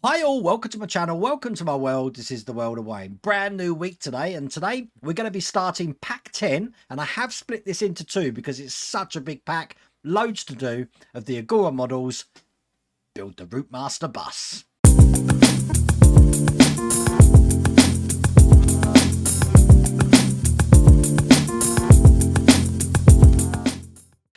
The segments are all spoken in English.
Hi all, welcome to my channel, welcome to my world. This is the world of Wayne. Brand new week today, and today we're going to be starting pack 10, and I have split this into two because it's such a big pack, loads to do, of the Agora models. Build the Routemaster bus.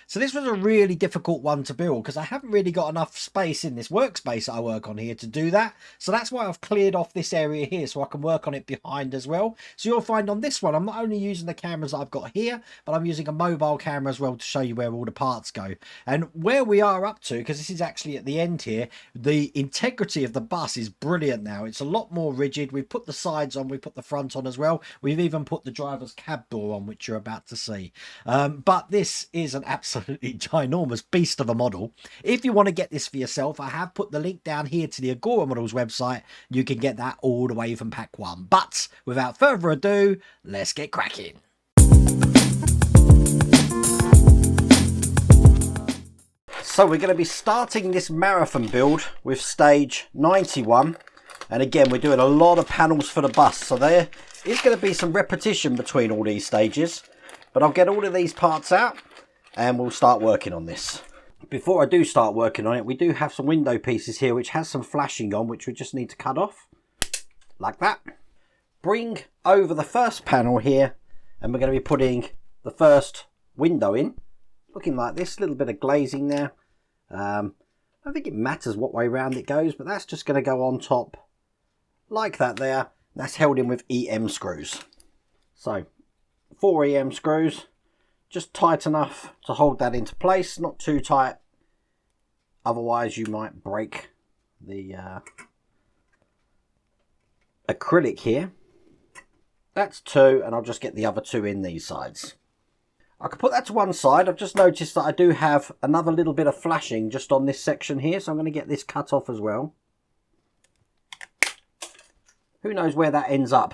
So this was a really difficult one to build because I haven't really got enough space in this workspace that I work on here to do that. So that's why I've cleared off this area here so I can work on it behind as well. So you'll find on this one, I'm not only using the cameras that I've got here, but I'm using a mobile camera as well to show you where all the parts go. And where we are up to, because this is actually at the end here, the integrity of the bus is brilliant now. It's a lot more rigid. We've put the sides on, we've put the front on as well. We've even put the driver's cab door on, which you're about to see. But this is an absolutely ginormous beast of a model. If you want to get this for yourself, I have put the link down here to the Agora Models website. You can get that all the way from pack 1. But without further ado, let's get cracking. So we're going to be starting this marathon build with stage 91. And again, we're doing a lot of panels for the bus. So there is going to be some repetition between all these stages. But I'll get all of these parts out and we'll start working on this. Before I do start working on it, we do have some window pieces here which has some flashing on, which we just need to cut off like that. Bring over the first panel here, and we're going to be putting the first window in, looking like this. Little bit of glazing there. I don't think it matters what way round it goes, but that's just going to go on top like that there. That's held in with EM screws. So 4 EM screws, just tight enough to hold that into place, not too tight, otherwise you might break the acrylic here. That's 2, and I'll just get the other 2 in these sides. I can put that to one side. I've just noticed that I do have another little bit of flashing just on this section here, so I'm going to get this cut off as well. Who knows where that ends up?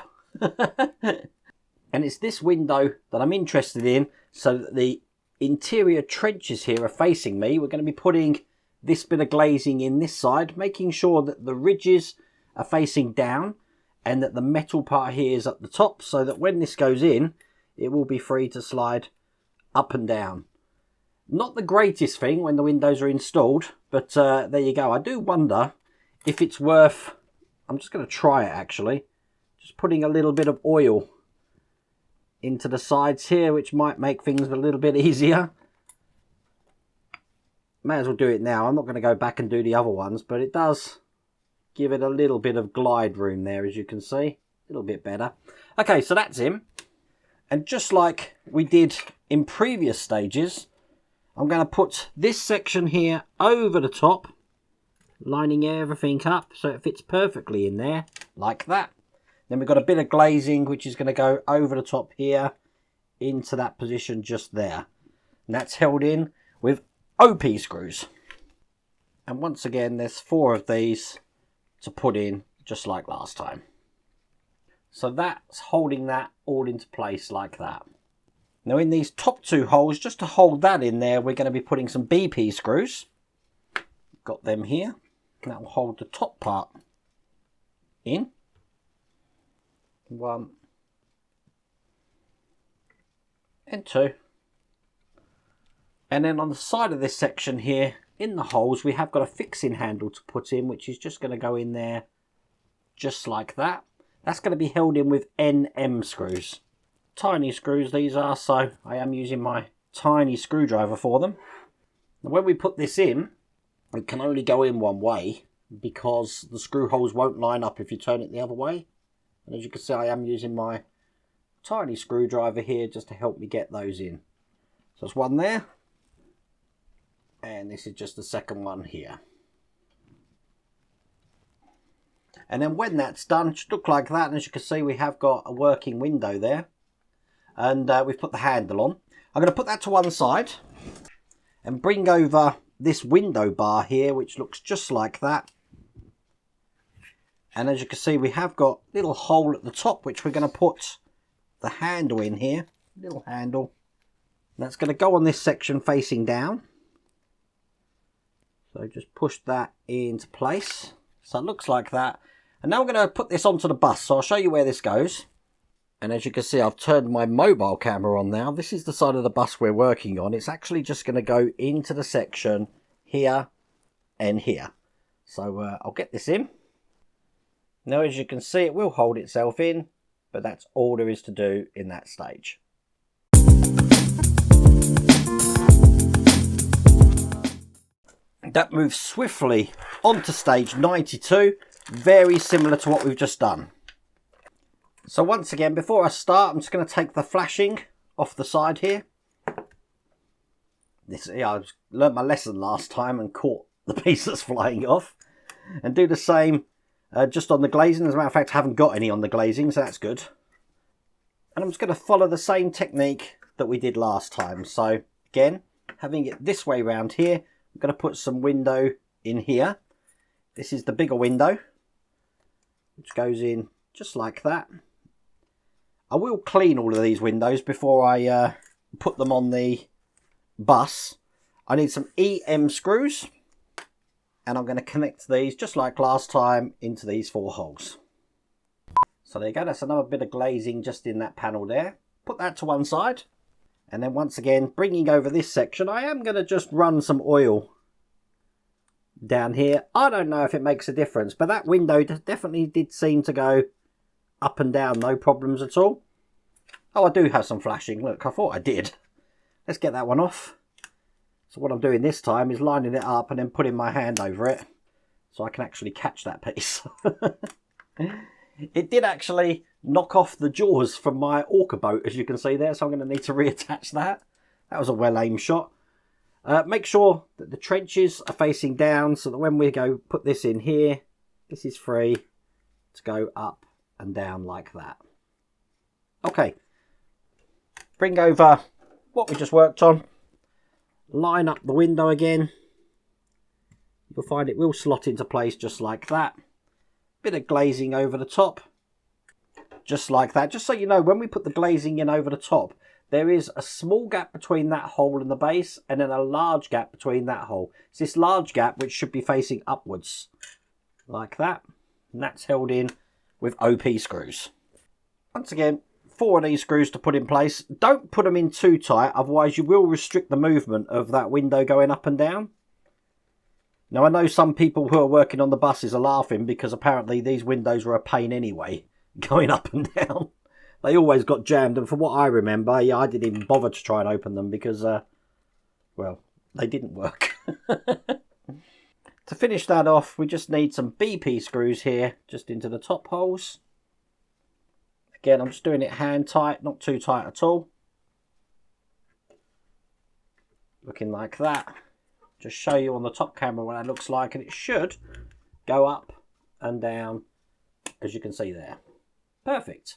And it's this window that I'm interested in, so that the interior trenches here are facing me. We're going to be putting this bit of glazing in this side, making sure that the ridges are facing down and that the metal part here is at the top, so that when this goes in, it will be free to slide up and down. Not the greatest thing when the windows are installed, but there you go. I do wonder if it's worth, I'm just going to try it actually, just putting a little bit of oil into the sides here, which might make things a little bit easier. May as well do it now. I'm not going to go back and do the other ones, but it does give it a little bit of glide room there, as you can see. A little bit better. Okay, so that's in. And just like we did in previous stages, I'm going to put this section here over the top, lining everything up so it fits perfectly in there, like that. Then we've got a bit of glazing which is going to go over the top here into that position just there. And that's held in with OP screws. And once again, there's 4 of these to put in just like last time. So that's holding that all into place like that. Now in these top 2 holes, just to hold that in there, we're going to be putting some BP screws. Got them here. That will hold the top part in. 1 and 2, and then on the side of this section here in the holes we have got a fixing handle to put in, which is just going to go in there just like that. That's going to be held in with NM screws. Tiny screws these are, so I am using my tiny screwdriver for them. Now when we put this in, it can only go in one way because the screw holes won't line up if you turn it the other way. And as you can see, I am using my tiny screwdriver here just to help me get those in. So there's one there. And this is just the second one here. And then when that's done, it should look like that. And as you can see, we have got a working window there. And we've put the handle on. I'm going to put that to one side. And bring over this window bar here, which looks just like that. And as you can see, we have got a little hole at the top, which we're going to put the handle in here. Little handle. That's going to go on this section facing down. So just push that into place. So it looks like that. And now I'm going to put this onto the bus. So I'll show you where this goes. And as you can see, I've turned my mobile camera on now. This is the side of the bus we're working on. It's actually just going to go into the section here and here. So I'll get this in. Now, as you can see, it will hold itself in, but that's all there is to do in that stage. That moves swiftly onto stage 92, very similar to what we've just done. So once again, before I start, I'm just going to take the flashing off the side here. I learned my lesson last time and caught the piece that's flying off. And do the same just on the glazing. As a matter of fact, I haven't got any on the glazing, so that's good. And I'm just going to follow the same technique that we did last time. So again, having it this way round here, I'm going to put some window in here. This is the bigger window, which goes in just like that. I will clean all of these windows before I put them on the bus. I need some EM screws, and I'm going to connect these just like last time into these 4 holes. So there you go, that's another bit of glazing just in that panel there. Put that to one side, and then once again, bringing over this section, I am going to just run some oil down here. I don't know if it makes a difference, but that window definitely did seem to go up and down, no problems at all. Oh, I do have some flashing. Look, I thought I did. Let's get that one off. So what I'm doing this time is lining it up and then putting my hand over it so I can actually catch that piece. It did actually knock off the jaws from my orca boat, as you can see there, so I'm going to need to reattach that. That was a well-aimed shot. Make sure that the trenches are facing down so that when we go put this in here, this is free to go up and down like that. Okay, bring over what we just worked on, line up the window again. You'll find it will slot into place just like that. Bit of glazing over the top, just like that. Just so you know, when we put the glazing in over the top, there is a small gap between that hole and the base, and then a large gap between that hole. It's this large gap which should be facing upwards, like that. And that's held in with OP screws. Once again, 4 of these screws to put in place. Don't put them in too tight, otherwise you will restrict the movement of that window going up and down. Now, I know some people who are working on the buses are laughing because apparently these windows were a pain anyway, going up and down. They always got jammed, and from what I remember, yeah, I didn't even bother to try and open them because, well, they didn't work. To finish that off, we just need some BP screws here, just into the top holes. Again, I'm just doing it hand tight, not too tight at all. Looking like that. Just show you on the top camera what that looks like, and it should go up and down, as you can see there. Perfect.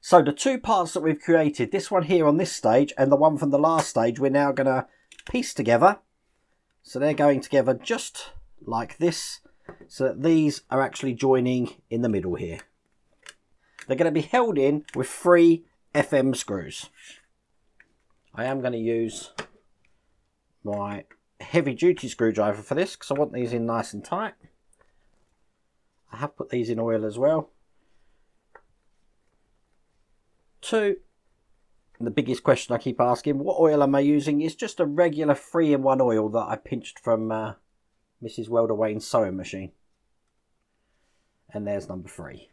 So the 2 parts that we've created, this one here on this stage and the one from the last stage, we're now going to piece together. So they're going together just like this, so that these are actually joining in the middle here. They're going to be held in with 3 FM screws. I am going to use my heavy duty screwdriver for this because I want these in nice and tight. I have put these in oil as well. 2, and the biggest question I keep asking, what oil am I using? It's just a regular 3-in-1 oil that I pinched from Mrs. Welder Wayne's sewing machine. And there's number 3.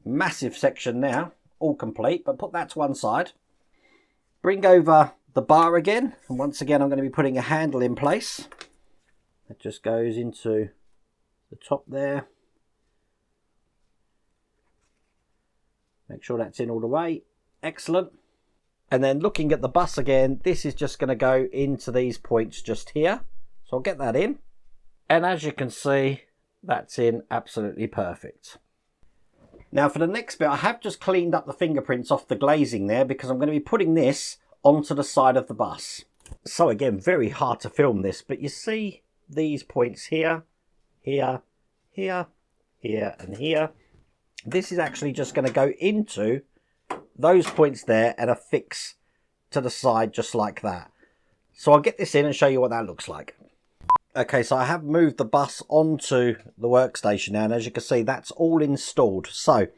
Massive section now, all complete, but put that to one side. Bring over the bar again, and once again I'm going to be putting a handle in place. It just goes into the top there. Make sure that's in all the way. Excellent. And then looking at the bus again, this is just going to go into these points just here. So I'll get that in. And as you can see, that's in absolutely perfect. Now for the next bit, I have just cleaned up the fingerprints off the glazing there because I'm going to be putting this onto the side of the bus. So again, very hard to film this, but you see these points here, here, here, here, and here. This is actually just going to go into those points there and affix to the side just like that. So I'll get this in and show you what that looks like. Okay, so I have moved the bus onto the workstation now, and as you can see, that's all installed. So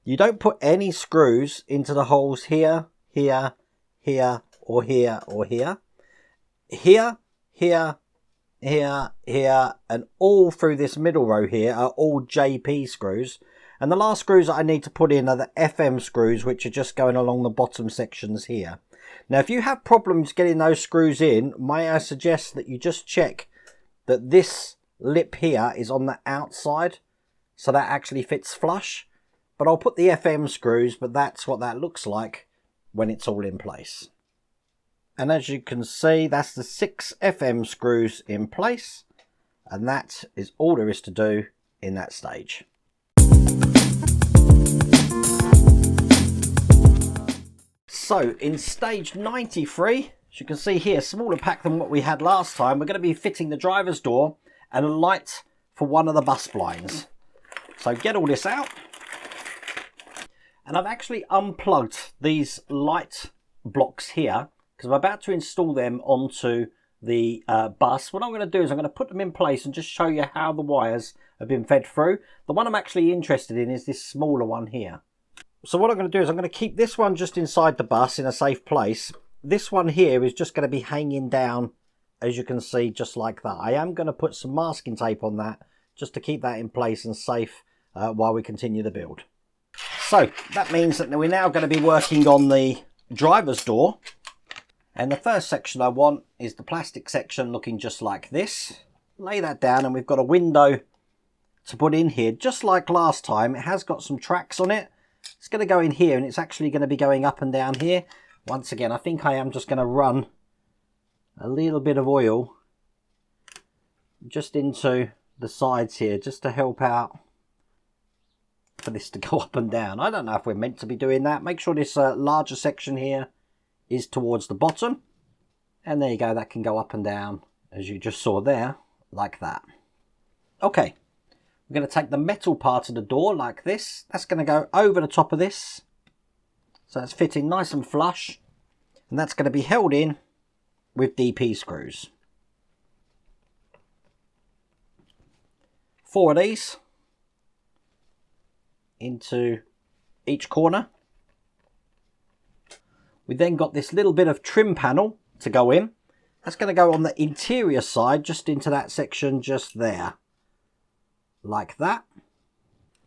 you don't put any screws into the holes here, here, here, or here, or here. Here, here, here, here, and all through this middle row here are all JP screws. And the last screws that I need to put in are the FM screws, which are just going along the bottom sections here. Now, if you have problems getting those screws in, may I suggest that you just check that this lip here is on the outside, so that actually fits flush. But I'll put the FM screws, but that's what that looks like when it's all in place. And as you can see, that's the 6 FM screws in place, and that is all there is to do in that stage. So in stage 93, as you can see here, smaller pack than what we had last time, we're going to be fitting the driver's door and a light for one of the bus blinds. So get all this out. And I've actually unplugged these light blocks here because I'm about to install them onto the bus. What I'm going to do is I'm going to put them in place and just show you how the wires have been fed through. The one I'm actually interested in is this smaller one here. So what I'm going to do is I'm going to keep this one just inside the bus in a safe place. This one here is just going to be hanging down, as you can see, just like that. I am going to put some masking tape on that just to keep that in place and safe while we continue the build. So that means that we're now going to be working on the driver's door. And the first section I want is the plastic section looking just like this. Lay that down and we've got a window to put in here. Just like last time, it has got some tracks on it. It's going to go in here and it's actually going to be going up and down here. Once again, I think I am just going to run a little bit of oil just into the sides here, just to help out for this to go up and down. I don't know if we're meant to be doing that. Make sure this larger section here is towards the bottom. And there you go, that can go up and down, as you just saw there, like that. Okay, we're going to take the metal part of the door like this. That's going to go over the top of this. So it's fitting nice and flush, and that's going to be held in with DP screws. 4 of these into each corner. We then got this little bit of trim panel to go in. That's going to go on the interior side, just into that section just there, like that.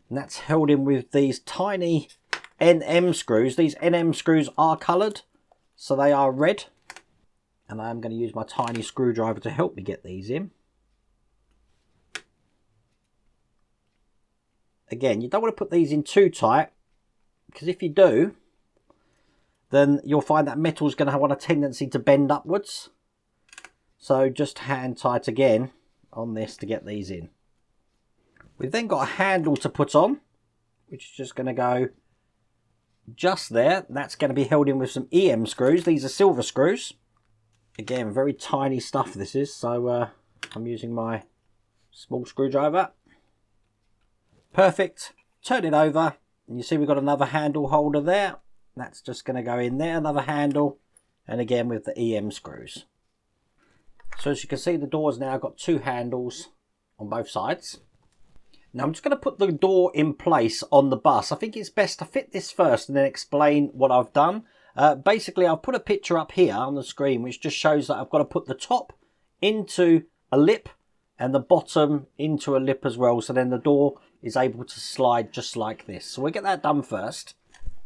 And that's held in with these tiny NM screws. These NM screws are coloured, so they are red. And I am going to use my tiny screwdriver to help me get these in. Again, you don't want to put these in too tight, because if you do, then you'll find that metal is going to have a tendency to bend upwards. So just hand tight again on this to get these in. We've then got a handle to put on, which is just going to go just there. That's going to be held in with some EM screws. These are silver screws. Again, very tiny stuff this is, so I'm using my small screwdriver. Perfect. Turn it over, and you see we've got another handle holder there. That's just going to go in there, another handle, and again with the EM screws. So as you can see, the door's now got 2 handles on both sides. Now I'm just going to put the door in place on the bus. I think it's best to fit this first and then explain what I've done. Basically, I'll put a picture up here on the screen which just shows that I've got to put the top into a lip and the bottom into a lip as well, so then the door is able to slide just like this. So we'll get that done first.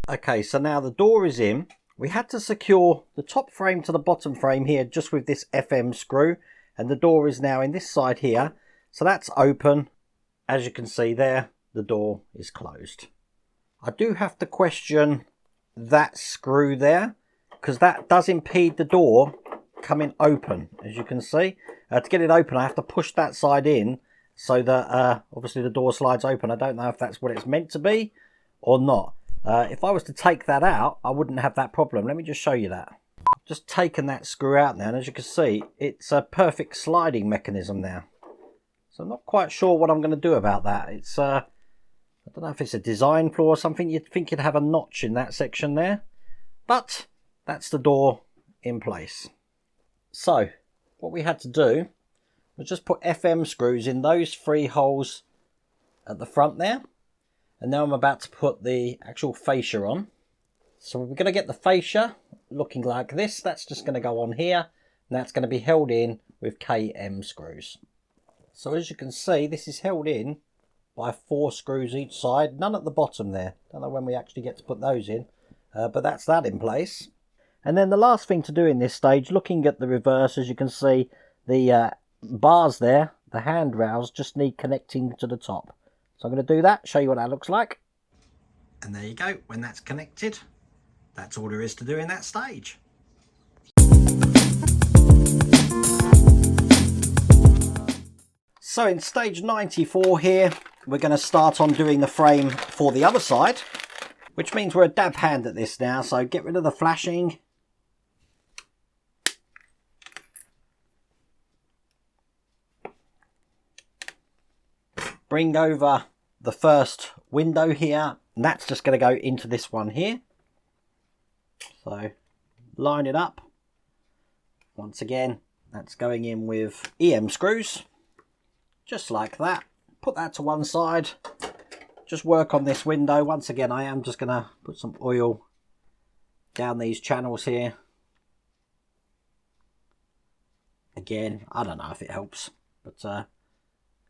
Okay, so now the door is in. We had to secure the top frame to the bottom frame here just with this FM screw, and the door is now in this side here. So that's open. As you can see there, the door is closed. I do have to question that screw there, because that does impede the door coming open, as you can see. To get it open, I have to push that side in so that obviously the door slides open. I don't know if that's what it's meant to be or not. If I was to take that out, I wouldn't have that problem. Let me just show you that. I've just taken that screw out now, and as you can see, it's a perfect sliding mechanism now. So I'm not quite sure what I'm going to do about that. It's I don't know if it's a design flaw or something. You'd think you'd have a notch in that section there. But that's the door in place. So what we had to do we'll just put FM screws in those 3 holes at the front there. And now I'm about to put the actual fascia on. So we're going to get the fascia looking like this. That's just going to go on here. And that's going to be held in with KM screws. So as you can see, this is held in by 4 screws each side. None at the bottom there. Don't know when we actually get to put those in. But that's that in place. And then the last thing to do in this stage, looking at the reverse, as you can see, the bars there, the handrails, just need connecting to the top. So I'm going to do that, show you what that looks like. And there you go. When that's connected, that's all there is to do in that stage. So in stage 94 here, we're going to start on doing the frame for the other side, which means we're a dab hand at this now. So get rid of the flashing. Bring over the first window here, and that's just going to go into this one here. So line it up. Once again, that's going in with EM screws, just like that. Put that to one side. Just work on this window. Once again, I am just going to put some oil down these channels here. Again, I don't know if it helps, but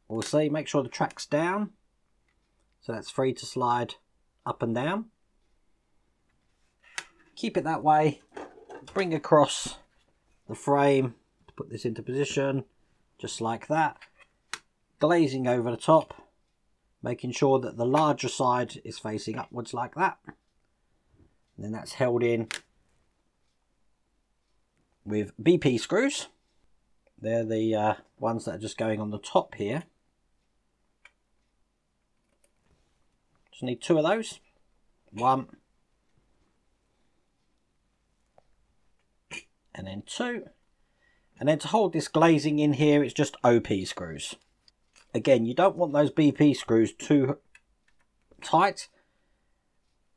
we'll see. Make sure the track's down, so that's free to slide up and down. Keep it that way. Bring across the frame to put this into position, just like that. Glazing over the top, making sure that the larger side is facing upwards like that. And then that's held in with BP screws. They're the ones that are just going on the top here. Just need 2 of those. 1. And then 2. And then to hold this glazing in here, it's just OP screws. Again, you don't want those BP screws too tight.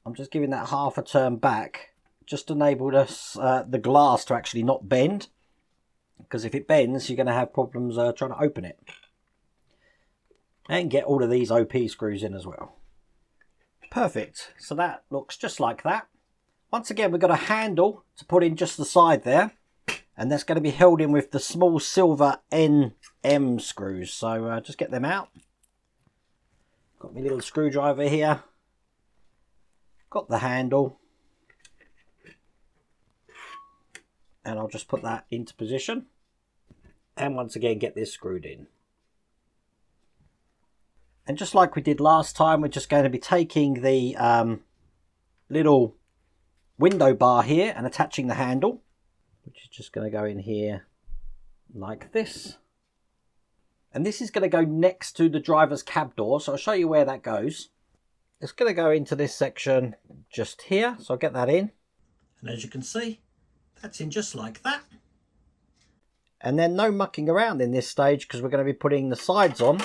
I'm just giving that half a turn back. Just enable the glass to actually not bend. Because if it bends, you're going to have problems trying to open it. And get all of these OP screws in as well. Perfect. So that looks just like that. Once again, we've got a handle to put in just the side there. And that's going to be held in with the small silver NM screws. So just get them out. Got my little screwdriver here. Got the handle. And I'll just put that into position. And once again, get this screwed in. And just like we did last time, we're just going to be taking the little window bar here and attaching the handle, which is just going to go in here like this. And this is going to go next to the driver's cab door, so I'll show you where that goes. It's going to go into this section just here, so I'll get that in. And as you can see, that's in just like that. And then no mucking around in this stage, because we're going to be putting the sides on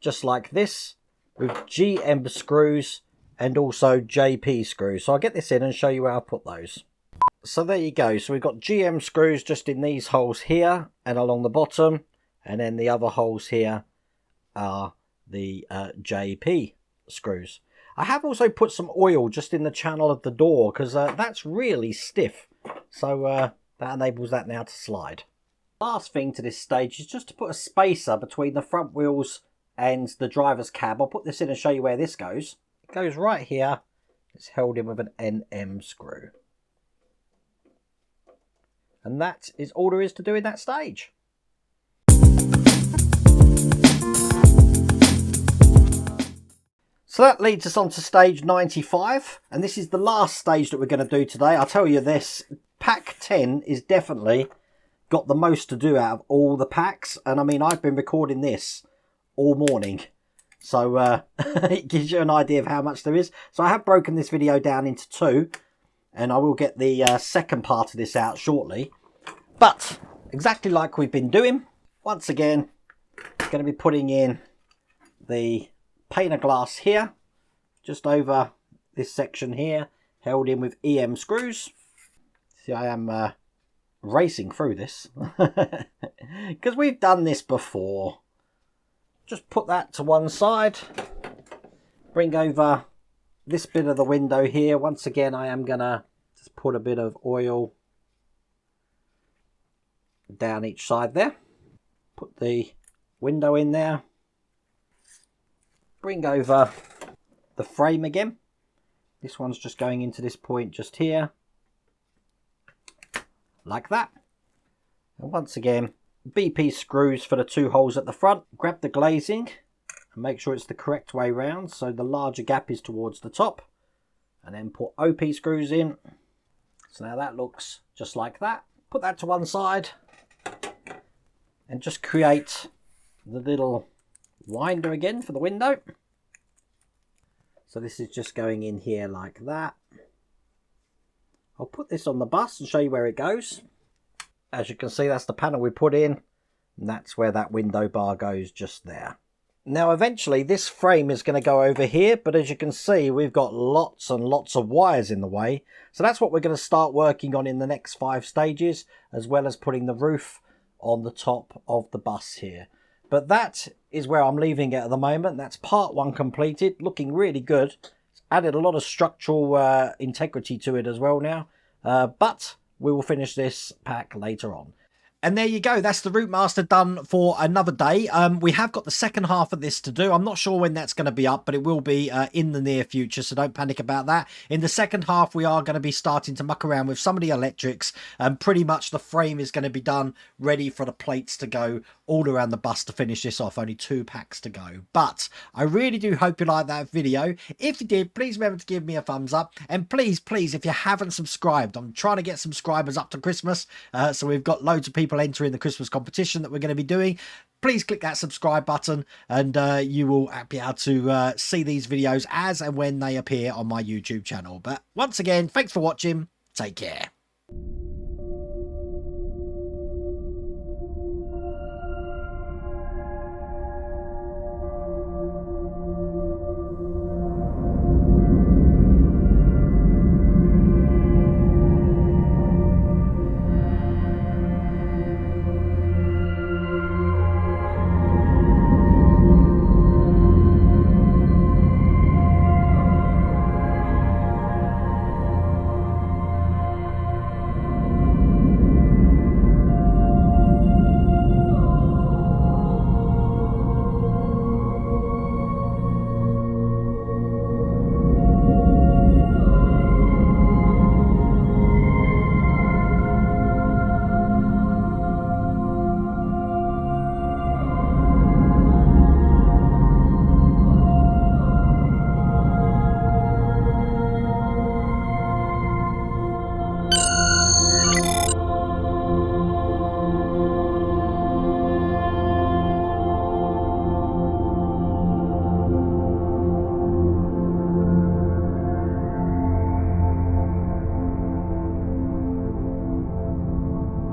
just like this with GM screws and also JP screws. So I'll get this in and show you where I put those. So there you go. So we've got GM screws just in these holes here and along the bottom, and then the other holes here are the JP screws. I have also put some oil just in the channel of the door because that's really stiff. So that enables that now to slide. Last thing to this stage is just to put a spacer between the front wheels and the driver's cab. I'll put this in and show you where this goes. It goes right here. It's held in with an NM screw. And that is all there is to do in that stage. So that leads us on to stage 95. And this is the last stage that we're going to do today. I'll tell you this, pack 10 is definitely got the most to do out of all the packs. And I mean, I've been recording this all morning, so it gives you an idea of how much there is. So I have broken this video down into 2, and I will get the second part of this out shortly. But exactly like we've been doing, once again, going to be putting in the pane of glass here, just over this section here, held in with EM screws. See, I am racing through this because we've done this before. Just put that to one side. Bring over this bit of the window here. Once again, I am going to just put a bit of oil down each side there. Put the window in there. Bring over the frame again. This one's just going into this point just here. Like that. And once again, BP screws for the 2 holes at the front. Grab the glazing and make sure it's the correct way round, so the larger gap is towards the top. And then put OP screws in. So now that looks just like that. Put that to one side and just create the little winder again for the window. So this is just going in here like that. I'll put this on the bus and show you where it goes. As you can see, that's the panel we put in, and that's where that window bar goes, just there. Now eventually this frame is going to go over here, but as you can see, we've got lots and lots of wires in the way. So that's what we're going to start working on in the next 5 stages, as well as putting the roof on the top of the bus here. But that is where I'm leaving it at the moment. That's part 1 completed, looking really good. It's added a lot of structural integrity to it as well now. But we will finish this pack later on. And there you go. That's the Routemaster done for another day. We have got the second half of this to do. I'm not sure when that's going to be up, but it will be in the near future, so don't panic about that. In the second half, we are going to be starting to muck around with some of the electrics, and pretty much the frame is going to be done, ready for the plates to go all around the bus to finish this off. Only 2 packs to go. But I really do hope you liked that video. If you did, please remember to give me a thumbs up. And please, if you haven't subscribed, I'm trying to get subscribers up to Christmas, so we've got loads of people entering the Christmas competition that we're going to be doing. Please click that subscribe button, and you will be able to see these videos as and when they appear on my YouTube channel. But once again, thanks for watching. Take care.